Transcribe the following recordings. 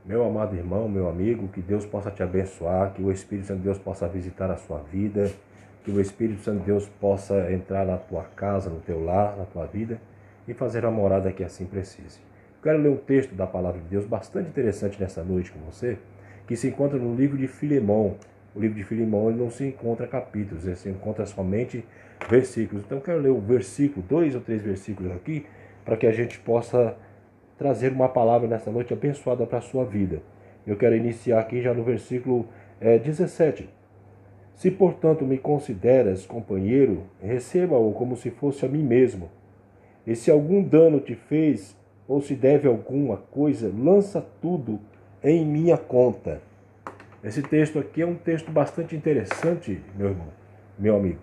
Meu amado irmão, meu amigo, que Deus possa te abençoar, que o Espírito Santo de Deus possa visitar a sua vida, que o Espírito Santo de Deus possa entrar na tua casa, no teu lar, na tua vida e fazer a morada que assim precise. Quero ler um texto da Palavra de Deus bastante interessante nessa noite com você, que se encontra no livro de Filemão. O livro de Filemão ele não se encontra capítulos, ele se encontra somente versículos. Então quero ler o versículo, 2 ou 3 versículos aqui, para que a gente possa trazer uma palavra nesta noite abençoada para a sua vida. Eu quero iniciar aqui já no versículo 17. Se, portanto, me consideras companheiro, receba-o como se fosse a mim mesmo. E se algum dano te fez, ou se deve alguma coisa, lança tudo em minha conta. Esse texto aqui é um texto bastante interessante, meu irmão, meu amigo,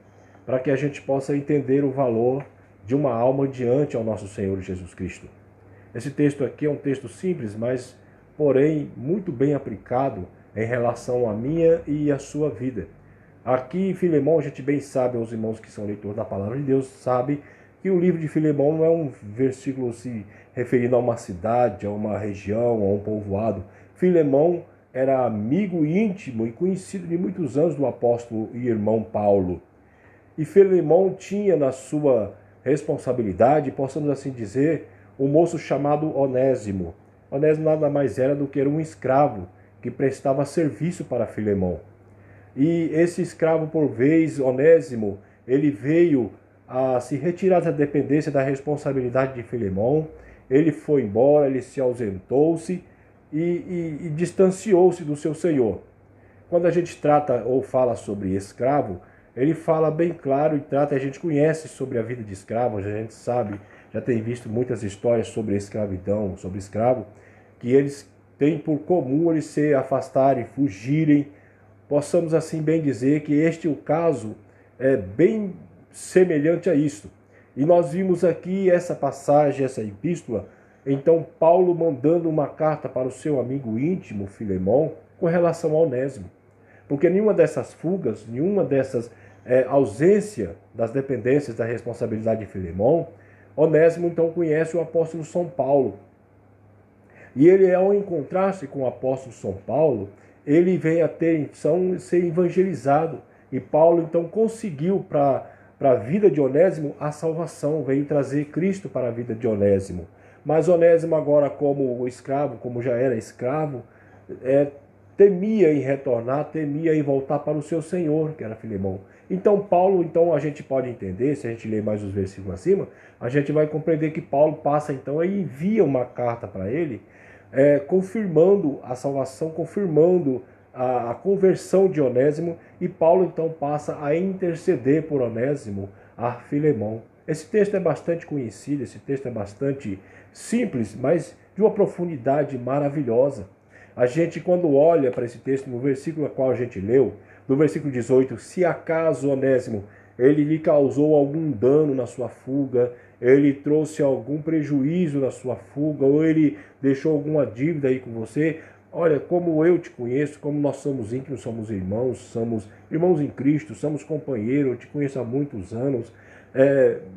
para que a gente possa entender o valor de uma alma diante ao nosso Senhor Jesus Cristo. Esse texto aqui é um texto simples, mas, porém, muito bem aplicado em relação à minha e à sua vida. Aqui em Filemão, a gente bem sabe, os irmãos que são leitores da Palavra de Deus, sabem que o livro de Filemão não é um versículo se referindo a uma cidade, a uma região, a um povoado. Filemão era amigo íntimo e conhecido de muitos anos do apóstolo e irmão Paulo. E Filemão tinha na sua responsabilidade, possamos assim dizer, um moço chamado Onésimo. Onésimo nada mais era do que um escravo que prestava serviço para Filemão. E esse escravo, por vez, Onésimo, ele veio a se retirar da dependência da responsabilidade de Filemão. Ele foi embora, ele se ausentou-se e distanciou-se do seu senhor. Quando a gente trata ou fala sobre escravo, ele fala bem claro e trata, a gente conhece sobre a vida de escravo, a gente sabe, já tem visto muitas histórias sobre escravidão, sobre escravo, que eles têm por comum eles se afastarem, fugirem. Possamos assim bem dizer que este o caso é bem semelhante a isto. E nós vimos aqui essa passagem, essa epístola, então Paulo mandando uma carta para o seu amigo íntimo, Filemão, com relação ao Onésimo. Porque nenhuma dessas fugas, nenhuma dessas ausência das dependências da responsabilidade de Filemão, Onésimo então conhece o apóstolo São Paulo. E ele, ao encontrar-se com o apóstolo São Paulo, ele vem a ter então ser evangelizado. E Paulo então conseguiu para a vida de Onésimo a salvação, veio trazer Cristo para a vida de Onésimo. Mas Onésimo agora como escravo, como já era escravo, temia em retornar, temia em voltar para o seu senhor, que era Filemão. Então Paulo, então a gente pode entender, se a gente ler mais os versículos acima, a gente vai compreender que Paulo passa então e envia uma carta para ele, confirmando a salvação, confirmando a conversão de Onésimo, e Paulo então passa a interceder por Onésimo a Filemão. Esse texto é bastante conhecido, esse texto é bastante simples, mas de uma profundidade maravilhosa. A gente, quando olha para esse texto, no versículo a qual a gente leu, no versículo 18, se acaso Onésimo, ele lhe causou algum dano na sua fuga, ele trouxe algum prejuízo na sua fuga, ou ele deixou alguma dívida aí com você, olha, como eu te conheço, como nós somos íntimos, somos irmãos em Cristo, somos companheiros, eu te conheço há muitos anos,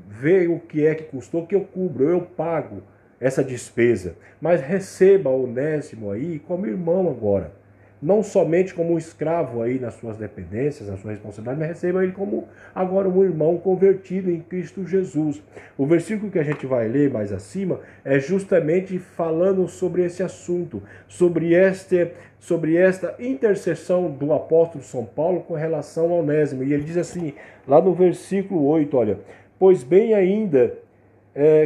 vê o que é que custou, que eu cubro, eu pago essa despesa, mas receba Onésimo aí como irmão agora, não somente como um escravo aí nas suas dependências, na sua responsabilidade, mas receba ele como agora um irmão convertido em Cristo Jesus. O versículo que a gente vai ler mais acima é justamente falando sobre esse assunto, sobre esta intercessão do apóstolo São Paulo com relação ao Onésimo. E ele diz assim, lá no versículo 8, olha, pois bem ainda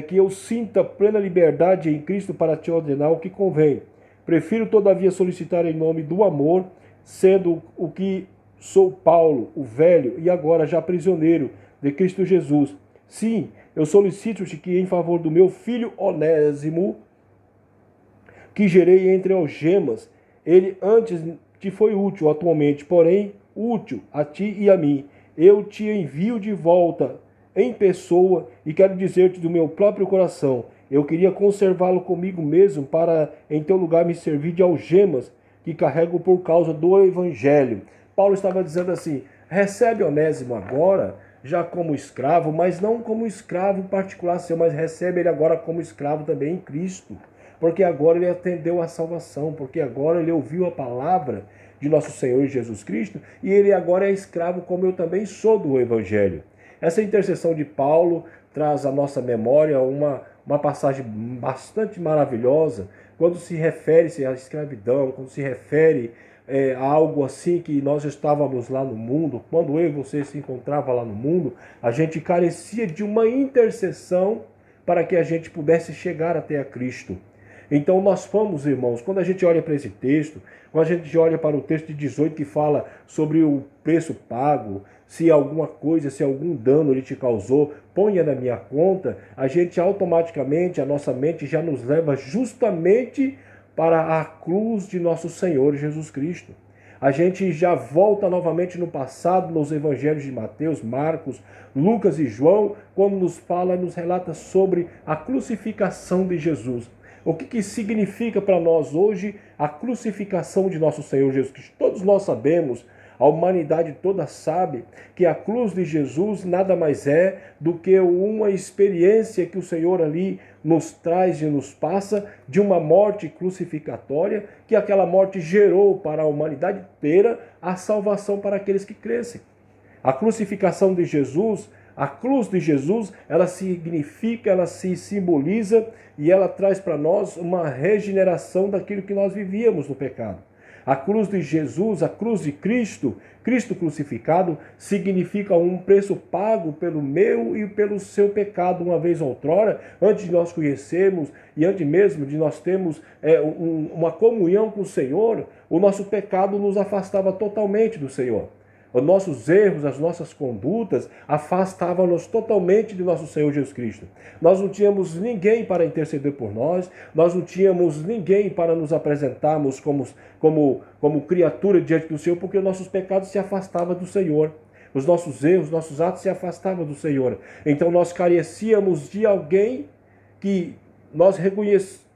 que eu sinta plena liberdade em Cristo para te ordenar o que convém. Prefiro, todavia, solicitar em nome do amor, sendo o que sou Paulo, o velho, e agora já prisioneiro de Cristo Jesus. Sim, eu solicito-te que, em favor do meu filho Onésimo, que gerei entre algemas, ele antes te foi útil atualmente, porém útil a ti e a mim. Eu te envio de volta em pessoa e quero dizer-te do meu próprio coração, eu queria conservá-lo comigo mesmo para em teu lugar me servir de algemas que carrego por causa do evangelho. Paulo estava dizendo assim, recebe Onésimo agora já como escravo, mas não como escravo particular seu, mas recebe ele agora como escravo também em Cristo. porque agora ele atendeu à salvação, porque agora ele ouviu a palavra de nosso Senhor Jesus Cristo, e ele agora é escravo como eu também sou do Evangelho. Essa intercessão de Paulo traz à nossa memória uma passagem bastante maravilhosa, quando se refere-se à escravidão, quando se refere a algo assim que nós estávamos lá no mundo, quando eu e você se encontrava lá no mundo, a gente carecia de uma intercessão para que a gente pudesse chegar até a Cristo. Então nós fomos, irmãos, quando a gente olha para esse texto, quando a gente olha para o texto de 18 que fala sobre o preço pago, se alguma coisa, se algum dano ele te causou, ponha na minha conta, a gente automaticamente, a nossa mente já nos leva justamente para a cruz de nosso Senhor Jesus Cristo. A gente já volta novamente no passado, nos evangelhos de Mateus, Marcos, Lucas e João, quando nos relata sobre a crucificação de Jesus. O que significa para nós hoje a crucificação de nosso Senhor Jesus Cristo? Todos nós sabemos, a humanidade toda sabe, que a cruz de Jesus nada mais é do que uma experiência que o Senhor ali nos traz e nos passa de uma morte crucificatória, que aquela morte gerou para a humanidade inteira a salvação para aqueles que crescem. A crucificação de Jesus, a cruz de Jesus, ela significa, ela se simboliza e ela traz para nós uma regeneração daquilo que nós vivíamos no pecado. A cruz de Jesus, a cruz de Cristo, Cristo crucificado, significa um preço pago pelo meu e pelo seu pecado uma vez outrora, antes de nós conhecermos e antes mesmo de nós termos uma comunhão com o Senhor, o nosso pecado nos afastava totalmente do Senhor. Os nossos erros, as nossas condutas afastavam-nos totalmente de nosso Senhor Jesus Cristo. Nós não tínhamos ninguém para interceder por nós, nós não tínhamos ninguém para nos apresentarmos como criatura diante do Senhor, porque nossos pecados se afastavam do Senhor. Os nossos erros, nossos atos se afastavam do Senhor. Então nós carecíamos de alguém que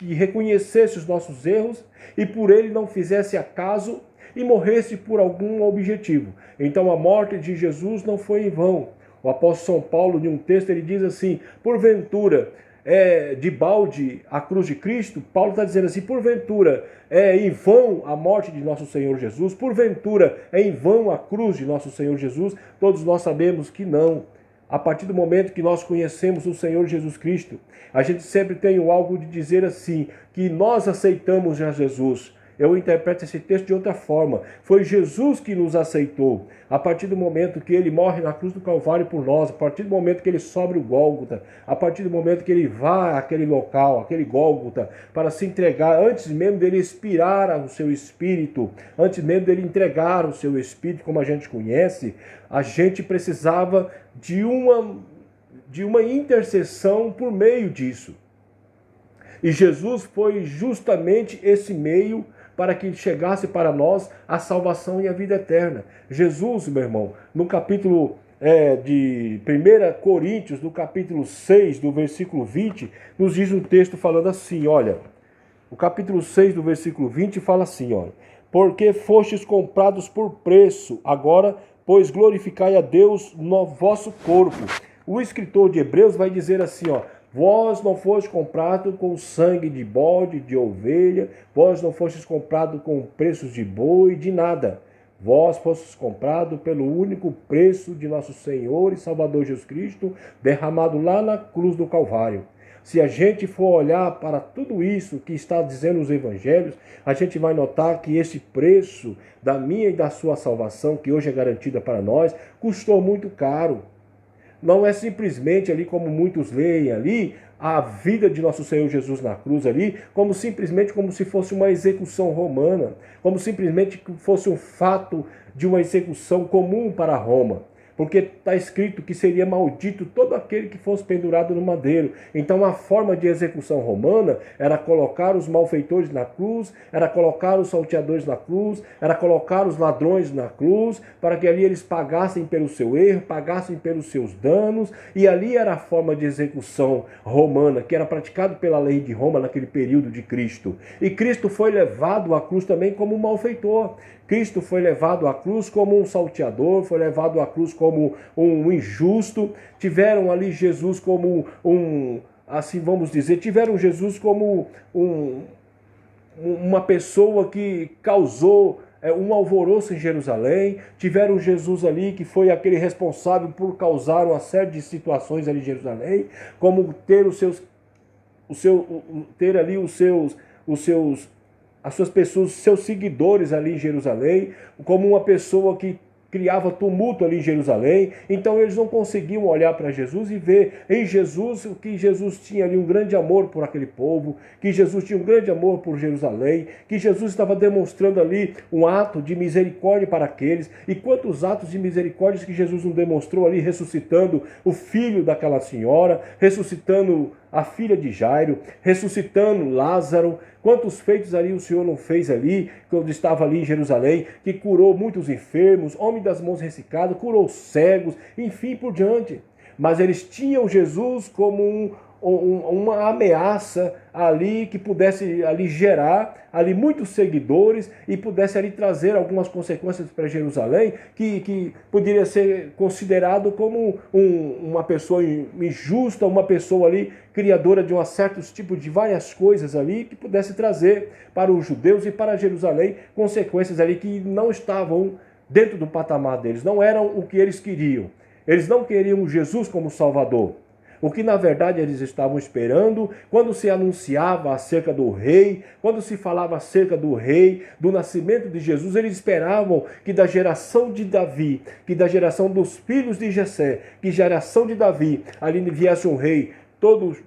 reconhecesse os nossos erros e por ele não fizesse acaso e morresse por algum objetivo. Então a morte de Jesus não foi em vão. O apóstolo São Paulo, em um texto, ele diz assim: porventura, de balde a cruz de Cristo? Paulo está dizendo assim: porventura, é em vão a morte de nosso Senhor Jesus? Porventura, é em vão a cruz de nosso Senhor Jesus? Todos nós sabemos que não. A partir do momento que nós conhecemos o Senhor Jesus Cristo, a gente sempre tem algo de dizer assim, que nós aceitamos já Jesus. Eu interpreto esse texto de outra forma. Foi Jesus que nos aceitou. A partir do momento que ele morre na cruz do Calvário por nós, a partir do momento que ele sobe o Gólgota, a partir do momento que ele vai àquele local, aquele Gólgota, para se entregar, antes mesmo dele expirar o seu espírito, antes mesmo dele entregar o seu espírito, como a gente conhece, a gente precisava de uma intercessão por meio disso. E Jesus foi justamente esse meio para que chegasse para nós a salvação e a vida eterna. Jesus, meu irmão, no capítulo de 1 Coríntios, no capítulo 6, do versículo 20, nos diz um texto falando assim, olha, o capítulo 6 do versículo 20 fala assim, olha, porque fostes comprados por preço, agora, pois glorificai a Deus no vosso corpo. O escritor de Hebreus vai dizer assim, ó, vós não fostes comprado com sangue de bode, de ovelha, vós não fostes comprado com preços de boi, de nada. Vós fostes comprado pelo único preço de nosso Senhor e Salvador Jesus Cristo, derramado lá na cruz do Calvário. Se a gente for olhar para tudo isso que está dizendo os evangelhos, a gente vai notar que esse preço da minha e da sua salvação, que hoje é garantida para nós, custou muito caro. Não é simplesmente ali, como muitos leem ali, a vida de nosso Senhor Jesus na cruz ali, como simplesmente como se fosse uma execução romana, como simplesmente fosse um fato de uma execução comum para Roma. Porque está escrito que seria maldito todo aquele que fosse pendurado no madeiro. Então a forma de execução romana era colocar os malfeitores na cruz, era colocar os salteadores na cruz, era colocar os ladrões na cruz, para que ali eles pagassem pelo seu erro, pagassem pelos seus danos, e ali era a forma de execução romana, que era praticado pela lei de Roma naquele período de Cristo. E Cristo foi levado à cruz também como um malfeitor. Cristo foi levado à cruz como um salteador, foi levado à cruz como um injusto. Tiveram ali Jesus como assim vamos dizer, tiveram Jesus como uma pessoa que causou um alvoroço em Jerusalém, tiveram Jesus ali que foi aquele responsável por causar uma série de situações ali em Jerusalém, como ter ter ali as suas pessoas, seus seguidores ali em Jerusalém, como uma pessoa que criava tumulto ali em Jerusalém. Então eles não conseguiam olhar para Jesus e ver em Jesus o que Jesus tinha ali, um grande amor por aquele povo, que Jesus tinha um grande amor por Jerusalém, que Jesus estava demonstrando ali um ato de misericórdia para aqueles. E quantos atos de misericórdia que Jesus não demonstrou ali, ressuscitando o filho daquela senhora, ressuscitando a filha de Jairo, ressuscitando Lázaro. Quantos feitos ali o Senhor não fez ali, quando estava ali em Jerusalém, que curou muitos enfermos, homem das mãos ressecadas, curou cegos, enfim, por diante. Mas eles tinham Jesus como uma ameaça ali, que pudesse ali gerar ali muitos seguidores e pudesse ali trazer algumas consequências para Jerusalém, que poderia ser considerado como uma pessoa injusta, uma pessoa ali criadora de um certo tipo de várias coisas ali, que pudesse trazer para os judeus e para Jerusalém consequências ali que não estavam dentro do patamar deles, não eram o que eles queriam. Eles não queriam Jesus como Salvador. O que na verdade eles estavam esperando, quando se anunciava acerca do rei, quando se falava acerca do rei, do nascimento de Jesus, eles esperavam que da geração de Davi, que da geração dos filhos de Jessé, que geração de Davi, ali viesse um rei todo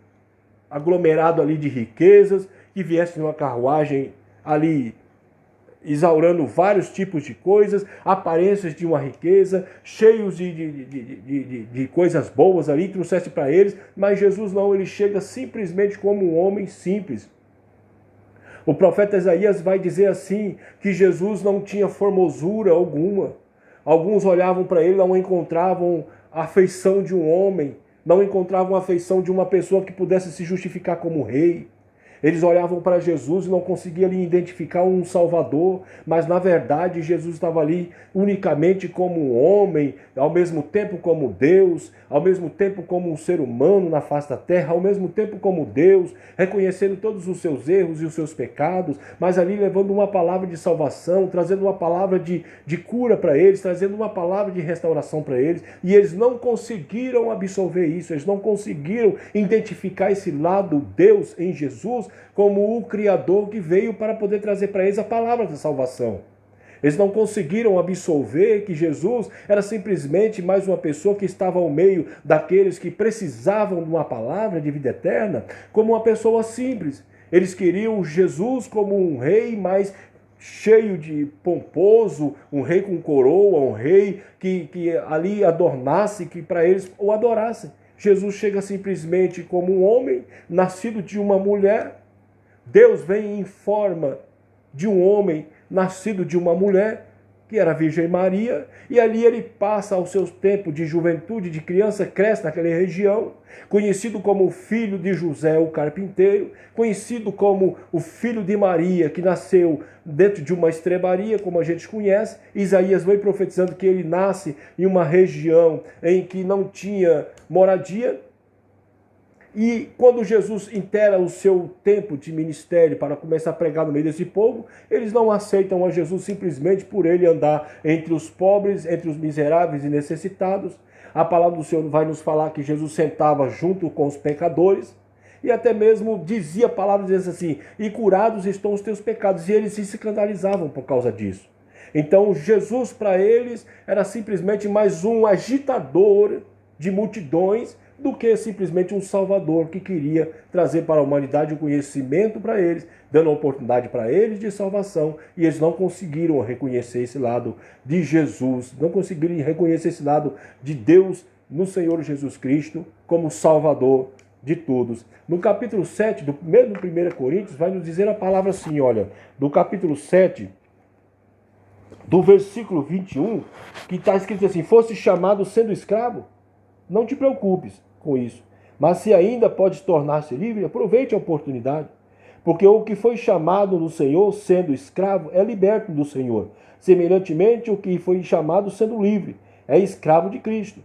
aglomerado ali de riquezas, que viesse numa carruagem ali exaurando vários tipos de coisas, aparências de uma riqueza, cheios de coisas boas ali, trouxesse para eles, mas Jesus não, ele chega simplesmente como um homem simples. O profeta Isaías vai dizer assim, que Jesus não tinha formosura alguma. Alguns olhavam para ele, não encontravam a feição de um homem, não encontravam a feição de uma pessoa que pudesse se justificar como rei. Eles olhavam para Jesus e não conseguiam ali identificar um Salvador, mas na verdade Jesus estava ali unicamente como um homem, ao mesmo tempo como Deus, ao mesmo tempo como um ser humano na face da terra, ao mesmo tempo como Deus, reconhecendo todos os seus erros e os seus pecados, mas ali levando uma palavra de salvação, trazendo uma palavra de cura para eles, trazendo uma palavra de restauração para eles, e eles não conseguiram absorver isso, eles não conseguiram identificar esse lado Deus em Jesus como o Criador que veio para poder trazer para eles a palavra da salvação. Eles não conseguiram absorver que Jesus era simplesmente mais uma pessoa que estava ao meio daqueles que precisavam de uma palavra de vida eterna, como uma pessoa simples. Eles queriam Jesus como um rei mais cheio de pomposo, um rei com coroa, um rei que ali adornasse, que para eles o adorassem. Jesus chega simplesmente como um homem, nascido de uma mulher. Deus vem em forma de um homem, nascido de uma mulher, que era a Virgem Maria, e ali ele passa os seus tempos de juventude, de criança, cresce naquela região, conhecido como o filho de José, o carpinteiro, conhecido como o filho de Maria, que nasceu dentro de uma estrebaria, como a gente conhece. Isaías vai profetizando que ele nasce em uma região em que não tinha moradia. E quando Jesus inteira o seu tempo de ministério para começar a pregar no meio desse povo, eles não aceitam a Jesus simplesmente por ele andar entre os pobres, entre os miseráveis e necessitados. A palavra do Senhor vai nos falar que Jesus sentava junto com os pecadores e até mesmo dizia palavras dizendo assim, e curados estão os teus pecados. E eles se escandalizavam por causa disso. Então Jesus para eles era simplesmente mais um agitador de multidões, do que simplesmente um Salvador que queria trazer para a humanidade o conhecimento para eles, dando a oportunidade para eles de salvação, e eles não conseguiram reconhecer esse lado de Jesus, não conseguiram reconhecer esse lado de Deus no Senhor Jesus Cristo como Salvador de todos. No capítulo 7, do mesmo 1 Coríntios, vai nos dizer a palavra assim, olha, do capítulo 7, do versículo 21, que está escrito assim, fosse chamado sendo escravo, não te preocupes com isso. Mas se ainda pode tornar-se livre, aproveite a oportunidade. Porque o que foi chamado no Senhor, sendo escravo, é liberto do Senhor. Semelhantemente, o que foi chamado sendo livre, é escravo de Cristo.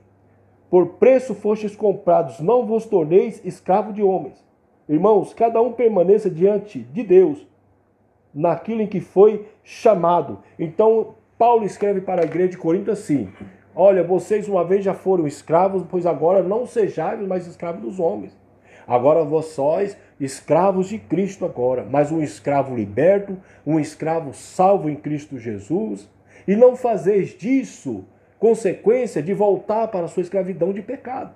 por preço fostes comprados, não vos torneis escravo de homens. Irmãos, cada um permaneça diante de Deus, naquilo em que foi chamado. Então, Paulo escreve para a igreja de Corinto assim: olha, vocês uma vez já foram escravos, pois agora não sejais mais escravos dos homens. Agora vós sois escravos de Cristo agora, mas um escravo liberto, um escravo salvo em Cristo Jesus. E não fazeis disso consequência de voltar para a sua escravidão de pecado.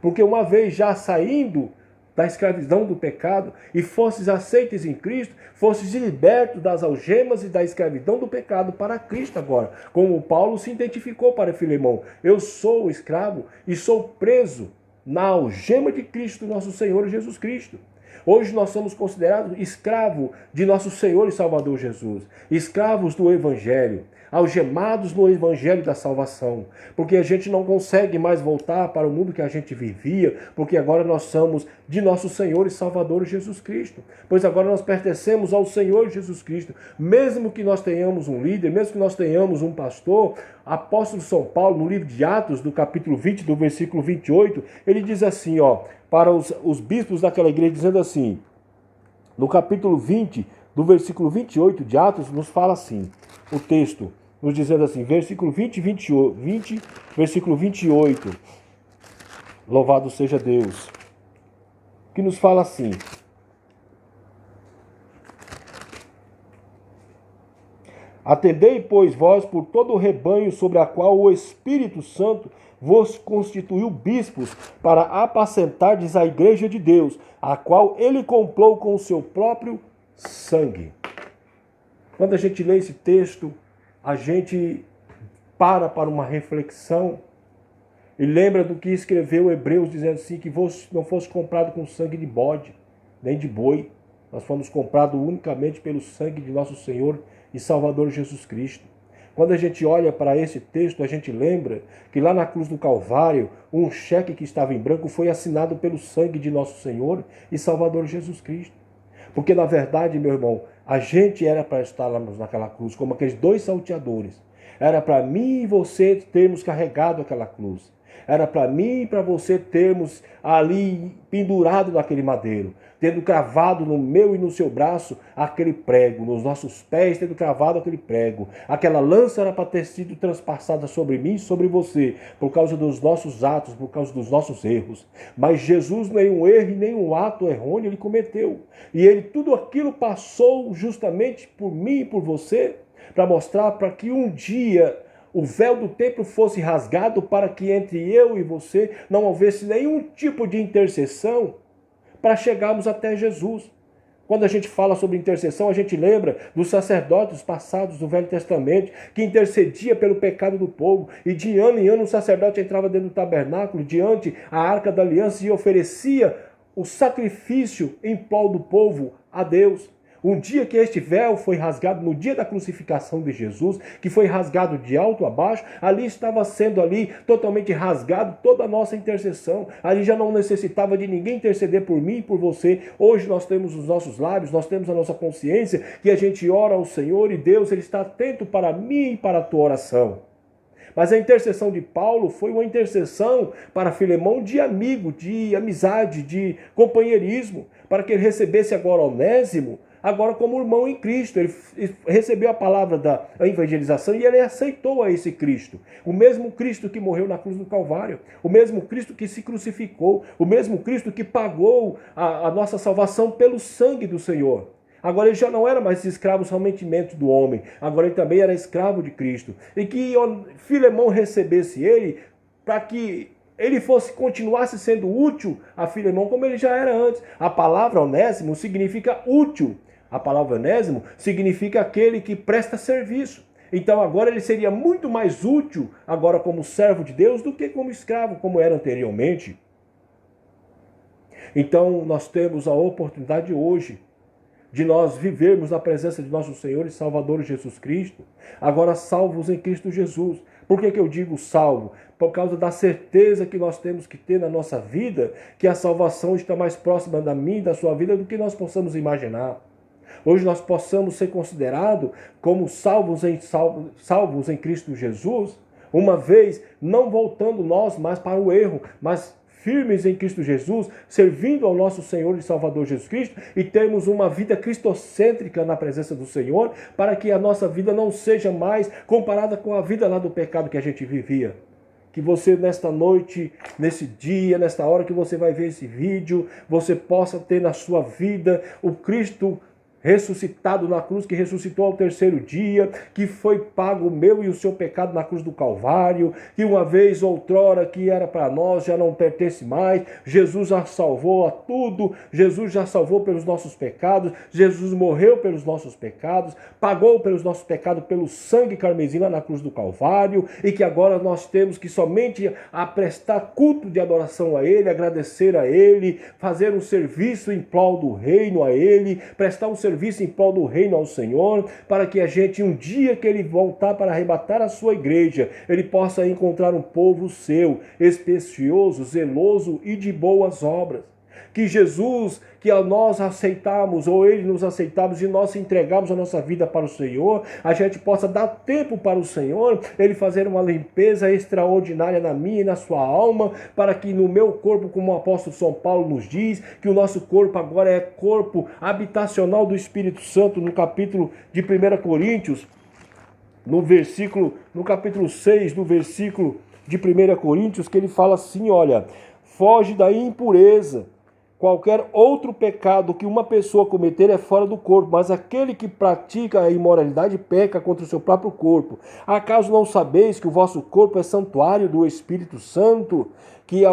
Porque uma vez já saindo da escravidão do pecado e fostes aceites em Cristo, fostes libertos das algemas e da escravidão do pecado para Cristo agora. Como Paulo se identificou para Filemão: eu sou escravo e sou preso na algema de Cristo, nosso Senhor Jesus Cristo. Hoje nós somos considerados escravos de nosso Senhor e Salvador Jesus, escravos do Evangelho, algemados no Evangelho da salvação, porque a gente não consegue mais voltar para o mundo que a gente vivia, porque agora nós somos de nosso Senhor e Salvador Jesus Cristo, pois agora nós pertencemos ao Senhor Jesus Cristo. Mesmo que nós tenhamos um líder, mesmo que nós tenhamos um pastor, apóstolo São Paulo, no livro de Atos, do capítulo 20, do versículo 28, ele diz assim, para os bispos daquela igreja, dizendo assim, no capítulo 20, do versículo 28 de Atos, nos fala assim, o texto, nos dizendo assim, versículo 20, versículo 28, louvado seja Deus, que nos fala assim: atendei, pois, vós por todo o rebanho sobre a qual o Espírito Santo vos constituiu bispos, para apacentardes a igreja de Deus, a qual ele comprou com o seu próprio sangue. Quando a gente lê esse texto, a gente para uma reflexão e lembra do que escreveu Hebreus, dizendo assim, que vos não fosse comprado com sangue de bode, nem de boi, nós fomos comprados unicamente pelo sangue de nosso Senhor e Salvador Jesus Cristo. Quando a gente olha para esse texto, a gente lembra que lá na cruz do Calvário, um cheque que estava em branco foi assinado pelo sangue de nosso Senhor e Salvador Jesus Cristo. Porque, na verdade, meu irmão, a gente era para estar lá naquela cruz, como aqueles dois salteadores. Era para mim e você termos carregado aquela cruz. Era para mim e para você termos ali pendurado naquele madeiro, tendo cravado no meu e no seu braço aquele prego, nos nossos pés tendo cravado aquele prego. Aquela lança era para ter sido transpassada sobre mim e sobre você, por causa dos nossos atos, por causa dos nossos erros. Mas Jesus nenhum erro e nenhum ato errôneo ele cometeu. E ele tudo aquilo passou justamente por mim e por você, para mostrar para que um dia o véu do templo fosse rasgado, para que entre eu e você não houvesse nenhum tipo de intercessão para chegarmos até Jesus. Quando a gente fala sobre intercessão, a gente lembra dos sacerdotes passados do Velho Testamento, que intercedia pelo pecado do povo, e de ano em ano o sacerdote entrava dentro do tabernáculo, diante a Arca da Aliança, e oferecia o sacrifício em prol do povo a Deus. Um dia que este véu foi rasgado, no dia da crucificação de Jesus, que foi rasgado de alto a baixo, ali estava sendo totalmente rasgado toda a nossa intercessão. Ali já não necessitava de ninguém interceder por mim e por você. Hoje nós temos os nossos lábios, nós temos a nossa consciência, que a gente ora ao Senhor e Deus ele está atento para mim e para a tua oração. Mas a intercessão de Paulo foi uma intercessão para Filemão de amigo, de amizade, de companheirismo, para que ele recebesse agora Onésimo, agora como irmão em Cristo. Ele recebeu a palavra da evangelização e ele aceitou a esse Cristo. O mesmo Cristo que morreu na cruz do Calvário, o mesmo Cristo que se crucificou, o mesmo Cristo que pagou a nossa salvação pelo sangue do Senhor. Agora ele já não era mais escravo somente do homem, agora ele também era escravo de Cristo. E que Filemão recebesse ele para que ele continuasse sendo útil a Filemão como ele já era antes. A palavra onésimo significa útil. A palavra onésimo significa aquele que presta serviço. Então agora ele seria muito mais útil agora como servo de Deus do que como escravo, como era anteriormente. Então nós temos a oportunidade hoje de nós vivermos na presença de nosso Senhor e Salvador Jesus Cristo, agora salvos em Cristo Jesus. Por que eu digo salvo? Por causa da certeza que nós temos que ter na nossa vida, que a salvação está mais próxima da minha e da sua vida do que nós possamos imaginar. Hoje nós possamos ser considerados como salvos em Cristo Jesus, uma vez não voltando nós mais para o erro, mas firmes em Cristo Jesus, servindo ao nosso Senhor e Salvador Jesus Cristo, e termos uma vida cristocêntrica na presença do Senhor, para que a nossa vida não seja mais comparada com a vida lá do pecado que a gente vivia. Que você nesta noite, nesse dia, nesta hora que você vai ver esse vídeo, você possa ter na sua vida o Cristo ressuscitado na cruz, que ressuscitou ao terceiro dia, que foi pago o meu e o seu pecado na cruz do Calvário, que uma vez outrora que era para nós já não pertence mais. Jesus já salvou a tudo, Jesus já salvou pelos nossos pecados, Jesus morreu pelos nossos pecados, pagou pelos nossos pecados pelo sangue carmesim lá na cruz do Calvário, e que agora nós temos que somente a prestar culto de adoração a Ele, agradecer a Ele, fazer um serviço em prol do reino a Ele, prestar um serviço em prol do reino ao Senhor, para que a gente, um dia que Ele voltar para arrebatar a sua igreja, Ele possa encontrar um povo seu, especioso, zeloso e de boas obras. Que Jesus, que nós aceitamos, ou Ele nos aceitamos e nós entregamos a nossa vida para o Senhor, a gente possa dar tempo para o Senhor, Ele fazer uma limpeza extraordinária na minha e na sua alma, para que no meu corpo, como o apóstolo São Paulo nos diz, que o nosso corpo agora é corpo habitacional do Espírito Santo, no capítulo de 1 Coríntios, no capítulo 6, no versículo de 1 Coríntios, que ele fala assim, olha, foge da impureza. Qualquer outro pecado que uma pessoa cometer é fora do corpo, mas aquele que pratica a imoralidade peca contra o seu próprio corpo. Acaso não sabeis que o vosso corpo é santuário do Espírito Santo, que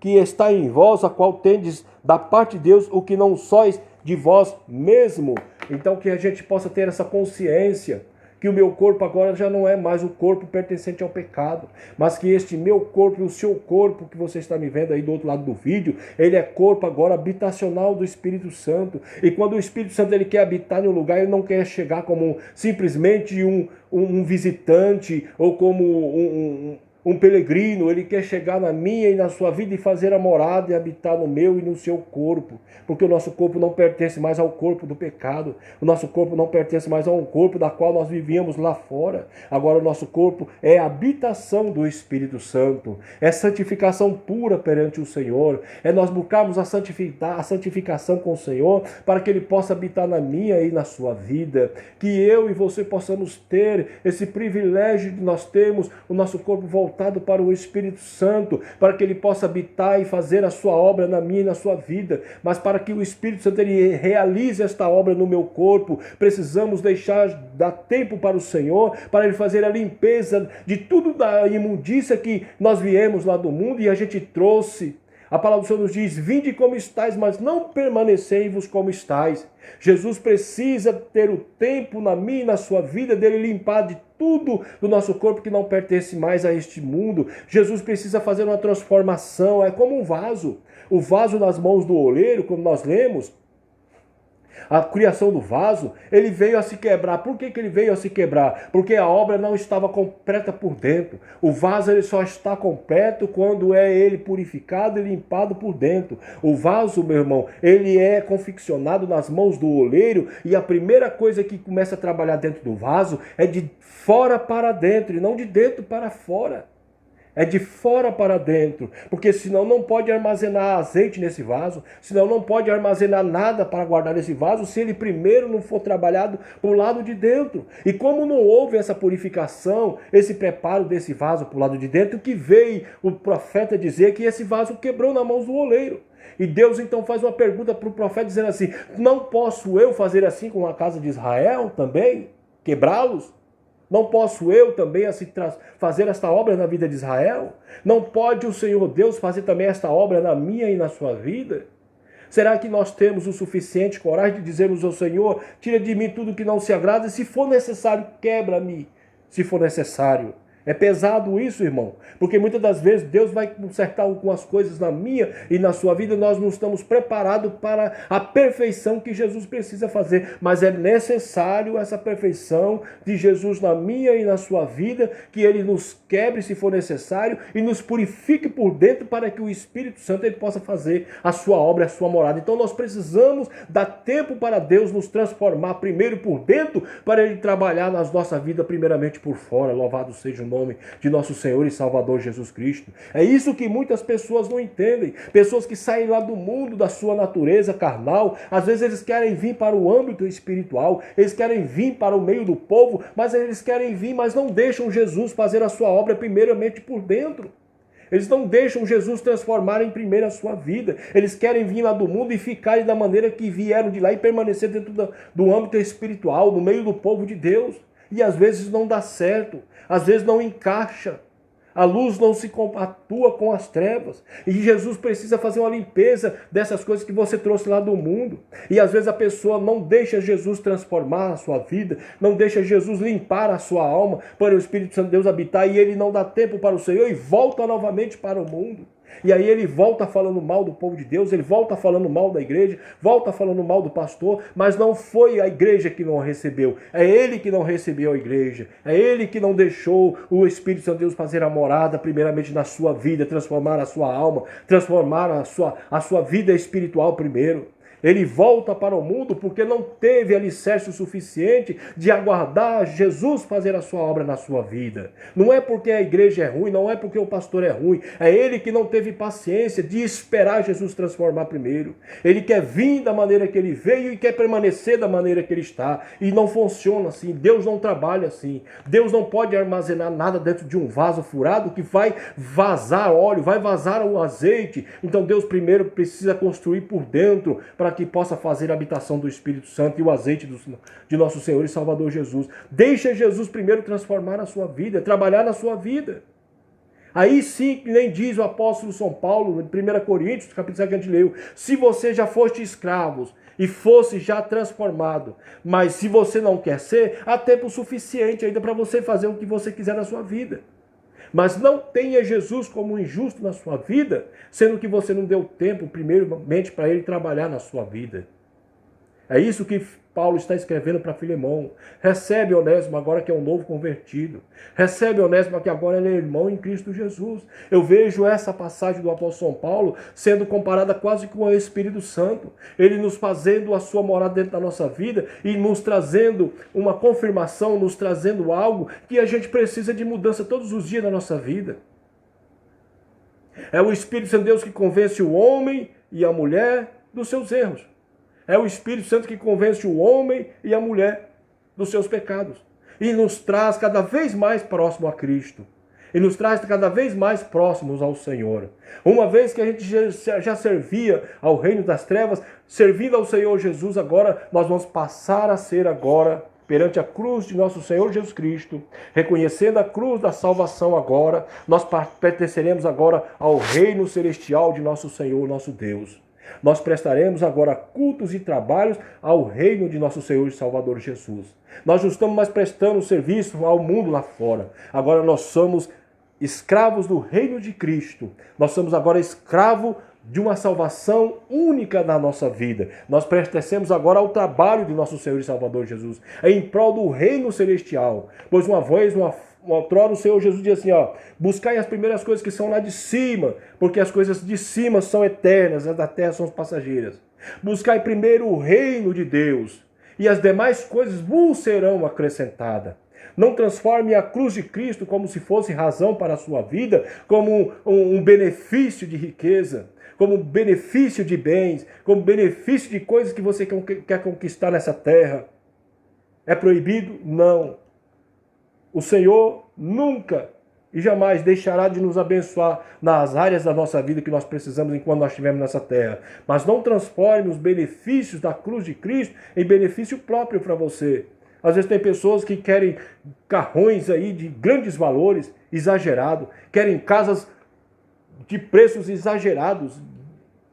está em vós, a qual tendes da parte de Deus o que não sois de vós mesmo? Então que a gente possa ter essa consciência, que o meu corpo agora já não é mais o corpo pertencente ao pecado, mas que este meu corpo e o seu corpo, que você está me vendo aí do outro lado do vídeo, ele é corpo agora habitacional do Espírito Santo. E quando o Espírito Santo ele quer habitar em um lugar, ele não quer chegar como simplesmente um visitante ou como um peregrino, ele quer chegar na minha e na sua vida e fazer a morada e habitar no meu e no seu corpo, porque o nosso corpo não pertence mais ao corpo do pecado, o nosso corpo não pertence mais ao corpo da qual nós vivíamos lá fora. Agora o nosso corpo é a habitação do Espírito Santo, é santificação pura perante o Senhor, é nós buscarmos a santificação com o Senhor, para que Ele possa habitar na minha e na sua vida, que eu e você possamos ter esse privilégio de nós termos o nosso corpo voltado para o Espírito Santo, para que Ele possa habitar e fazer a sua obra na minha e na sua vida. Mas para que o Espírito Santo ele realize esta obra no meu corpo, precisamos dar tempo para o Senhor, para Ele fazer a limpeza de tudo da imundícia que nós viemos lá do mundo e a gente trouxe. A palavra do Senhor nos diz, vinde como estáis, mas não permanecei-vos como estáis. Jesus precisa ter o tempo na minha e na sua vida dele limpar de tudo do nosso corpo que não pertence mais a este mundo. Jesus precisa fazer uma transformação, é como um vaso. O vaso nas mãos do oleiro, como nós lemos, a criação do vaso, ele veio a se quebrar. Por que ele veio a se quebrar? Porque a obra não estava completa por dentro. O vaso ele só está completo quando é ele purificado e limpado por dentro. O vaso, meu irmão, ele é confeccionado nas mãos do oleiro e a primeira coisa que começa a trabalhar dentro do vaso é de fora para dentro e não de dentro para fora. É de fora para dentro, porque senão não pode armazenar azeite nesse vaso, senão não pode armazenar nada para guardar nesse vaso, se ele primeiro não for trabalhado para o lado de dentro. E como não houve essa purificação, esse preparo desse vaso para o lado de dentro, que veio o profeta dizer que esse vaso quebrou na mão do oleiro. E Deus então faz uma pergunta para o profeta dizendo assim, não posso eu fazer assim com a casa de Israel também? Quebrá-los? Não posso eu também fazer esta obra na vida de Israel? Não pode o Senhor Deus fazer também esta obra na minha e na sua vida? Será que nós temos o suficiente coragem de dizermos ao Senhor, tira de mim tudo que não se agrada, e se for necessário, quebra-me, se for necessário. É pesado isso, irmão, porque muitas das vezes Deus vai consertar algumas coisas na minha e na sua vida, nós não estamos preparados para a perfeição que Jesus precisa fazer, mas é necessário essa perfeição de Jesus na minha e na sua vida, que Ele nos quebre se for necessário e nos purifique por dentro para que o Espírito Santo ele possa fazer a sua obra, a sua morada. Então nós precisamos dar tempo para Deus nos transformar primeiro por dentro, para Ele trabalhar na nossa vida primeiramente por fora. Louvado seja o nome nome de nosso Senhor e Salvador Jesus Cristo. É isso que muitas pessoas não entendem. Pessoas que saem lá do mundo, da sua natureza carnal, às vezes eles querem vir para o âmbito espiritual, eles querem vir para o meio do povo, mas eles querem vir, mas não deixam Jesus fazer a sua obra primeiramente por dentro. Eles não deixam Jesus transformar em primeiro a sua vida. Eles querem vir lá do mundo e ficarem da maneira que vieram de lá e permanecer dentro do âmbito espiritual, no meio do povo de Deus. E às vezes não dá certo, às vezes não encaixa. A luz não se compactua com as trevas. E Jesus precisa fazer uma limpeza dessas coisas que você trouxe lá do mundo. E às vezes a pessoa não deixa Jesus transformar a sua vida, não deixa Jesus limpar a sua alma para o Espírito Santo de Deus habitar, e ele não dá tempo para o Senhor e volta novamente para o mundo. E aí ele volta falando mal do povo de Deus, ele volta falando mal da igreja, volta falando mal do pastor, mas não foi a igreja que não recebeu, é ele que não recebeu a igreja, é ele que não deixou o Espírito Santo de Deus fazer a morada primeiramente na sua vida, transformar a sua alma, transformar a sua vida espiritual primeiro. Ele volta para o mundo porque não teve alicerce o suficiente de aguardar Jesus fazer a sua obra na sua vida. Não é porque a igreja é ruim, não é porque o pastor é ruim. É ele que não teve paciência de esperar Jesus transformar primeiro. Ele quer vir da maneira que ele veio e quer permanecer da maneira que ele está. E não funciona assim. Deus não trabalha assim. Deus não pode armazenar nada dentro de um vaso furado que vai vazar óleo, vai vazar o azeite. Então Deus primeiro precisa construir por dentro para que possa fazer a habitação do Espírito Santo e o azeite de nosso Senhor e Salvador Jesus. Deixa Jesus primeiro transformar a sua vida, trabalhar na sua vida. Aí sim, nem diz o apóstolo São Paulo, em 1 Coríntios, capítulo 7 que a gente leu, se você já foste escravos e fosse já transformado, mas se você não quer ser, há tempo suficiente ainda para você fazer o que você quiser na sua vida. Mas não tenha Jesus como injusto na sua vida, sendo que você não deu tempo, primeiramente, para ele trabalhar na sua vida. É isso que Paulo está escrevendo para Filemão. Recebe Onésimo agora que é um novo convertido. Recebe Onésimo que agora ele é irmão em Cristo Jesus. Eu vejo essa passagem do apóstolo São Paulo sendo comparada quase com o Espírito Santo. Ele nos fazendo a sua morada dentro da nossa vida e nos trazendo uma confirmação, nos trazendo algo que a gente precisa de mudança todos os dias na nossa vida. É o Espírito Santo de Deus que convence o homem e a mulher dos seus erros. É o Espírito Santo que convence o homem e a mulher dos seus pecados. E nos traz cada vez mais próximo a Cristo. E nos traz cada vez mais próximos ao Senhor. Uma vez que a gente já servia ao reino das trevas, servindo ao Senhor Jesus, agora nós vamos passar a ser agora perante a cruz de nosso Senhor Jesus Cristo, reconhecendo a cruz da salvação agora, nós pertenceremos agora ao reino celestial de nosso Senhor, nosso Deus. Nós prestaremos agora cultos e trabalhos ao reino de nosso Senhor e Salvador Jesus. Nós não estamos mais prestando serviço ao mundo lá fora. Agora nós somos escravos do reino de Cristo. Nós somos agora escravos de uma salvação única na nossa vida. Nós pertencemos agora ao trabalho de nosso Senhor e Salvador Jesus, em prol do reino celestial. Pois outrora o Senhor Jesus diz assim, buscai as primeiras coisas que são lá de cima, porque as coisas de cima são eternas, as da terra são passageiras. Buscai primeiro o reino de Deus, e as demais coisas vos serão acrescentadas. Não transforme a cruz de Cristo como se fosse razão para a sua vida, como um benefício de riqueza, como benefício de bens, como benefício de coisas que você quer conquistar nessa terra. É proibido? Não. O Senhor nunca e jamais deixará de nos abençoar nas áreas da nossa vida que nós precisamos enquanto nós estivermos nessa terra. Mas não transforme os benefícios da cruz de Cristo em benefício próprio para você. Às vezes tem pessoas que querem carrões aí de grandes valores, exagerado, querem casas de preços exagerados,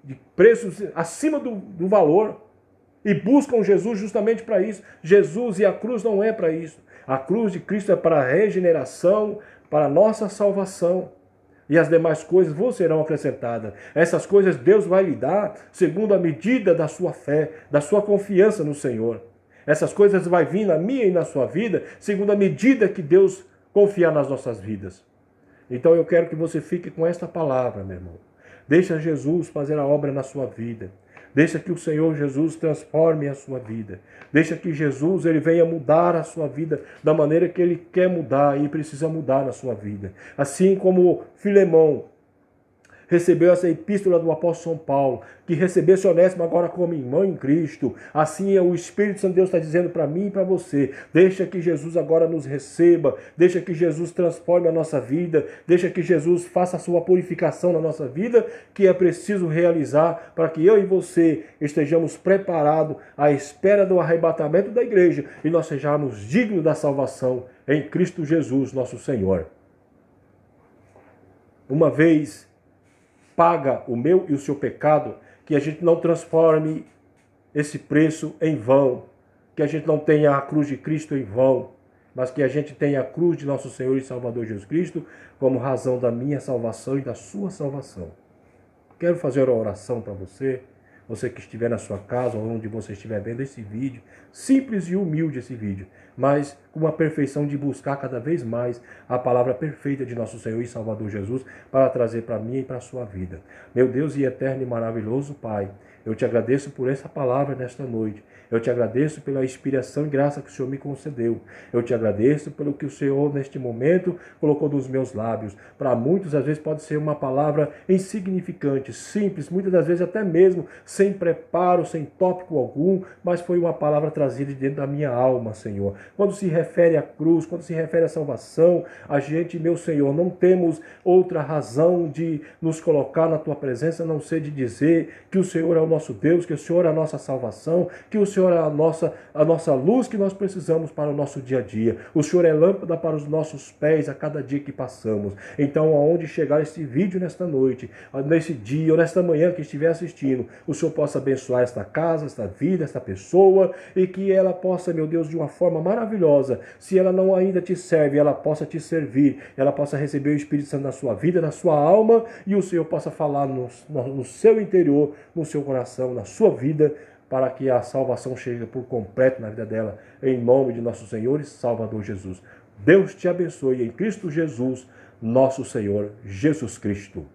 de preços acima do valor, e buscam Jesus justamente para isso. Jesus e a cruz não é para isso. A cruz de Cristo é para a regeneração, para a nossa salvação. E as demais coisas vos serão acrescentadas. Essas coisas Deus vai lhe dar segundo a medida da sua fé, da sua confiança no Senhor. Essas coisas vai vir na minha e na sua vida segundo a medida que Deus confiar nas nossas vidas. Então eu quero que você fique com esta palavra, meu irmão. Deixa Jesus fazer a obra na sua vida. Deixa que o Senhor Jesus transforme a sua vida. Deixa que Jesus ele venha mudar a sua vida da maneira que ele quer mudar e precisa mudar na sua vida. Assim como Filemão recebeu essa epístola do apóstolo São Paulo, que recebesse Onésimo agora como irmão em Cristo. Assim o Espírito Santo de Deus está dizendo para mim e para você. Deixa que Jesus agora nos receba, deixa que Jesus transforme a nossa vida, deixa que Jesus faça a sua purificação na nossa vida, que é preciso realizar para que eu e você estejamos preparados à espera do arrebatamento da igreja e nós sejamos dignos da salvação em Cristo Jesus, nosso Senhor. Uma vez paga o meu e o seu pecado, que a gente não transforme esse preço em vão, que a gente não tenha a cruz de Cristo em vão, mas que a gente tenha a cruz de nosso Senhor e Salvador Jesus Cristo como razão da minha salvação e da sua salvação. Quero fazer uma oração para você, você que estiver na sua casa ou onde você estiver vendo esse vídeo, simples e humilde esse vídeo, mas com uma perfeição de buscar cada vez mais a palavra perfeita de nosso Senhor e Salvador Jesus para trazer para mim e para a sua vida. Meu Deus e eterno e maravilhoso Pai, eu te agradeço por essa palavra nesta noite. Eu te agradeço pela inspiração e graça que o Senhor me concedeu. Eu te agradeço pelo que o Senhor, neste momento, colocou nos meus lábios. Para muitos, às vezes, pode ser uma palavra insignificante, simples, muitas das vezes até mesmo sem preparo, sem tópico algum, mas foi uma palavra trazida de dentro da minha alma, Senhor. Quando se refere à cruz, quando se refere à salvação, a gente, meu Senhor, não temos outra razão de nos colocar na Tua presença, a não ser de dizer que o Senhor é o nosso Deus, que o Senhor é a nossa salvação, que o Senhor é a nossa luz que nós precisamos para o nosso dia a dia. O Senhor é lâmpada para os nossos pés a cada dia que passamos. Então, aonde chegar este vídeo nesta noite, nesse dia ou nesta manhã que estiver assistindo, o Senhor possa abençoar esta casa, esta vida, esta pessoa, e que ela possa, meu Deus, de uma forma maravilhosa, se ela não ainda te serve, ela possa te servir, ela possa receber o Espírito Santo na sua vida, na sua alma, e o Senhor possa falar no seu interior, no seu coração, na sua vida, para que a salvação chegue por completo na vida dela, em nome de nosso Senhor e Salvador Jesus. Deus te abençoe em Cristo Jesus, nosso Senhor Jesus Cristo.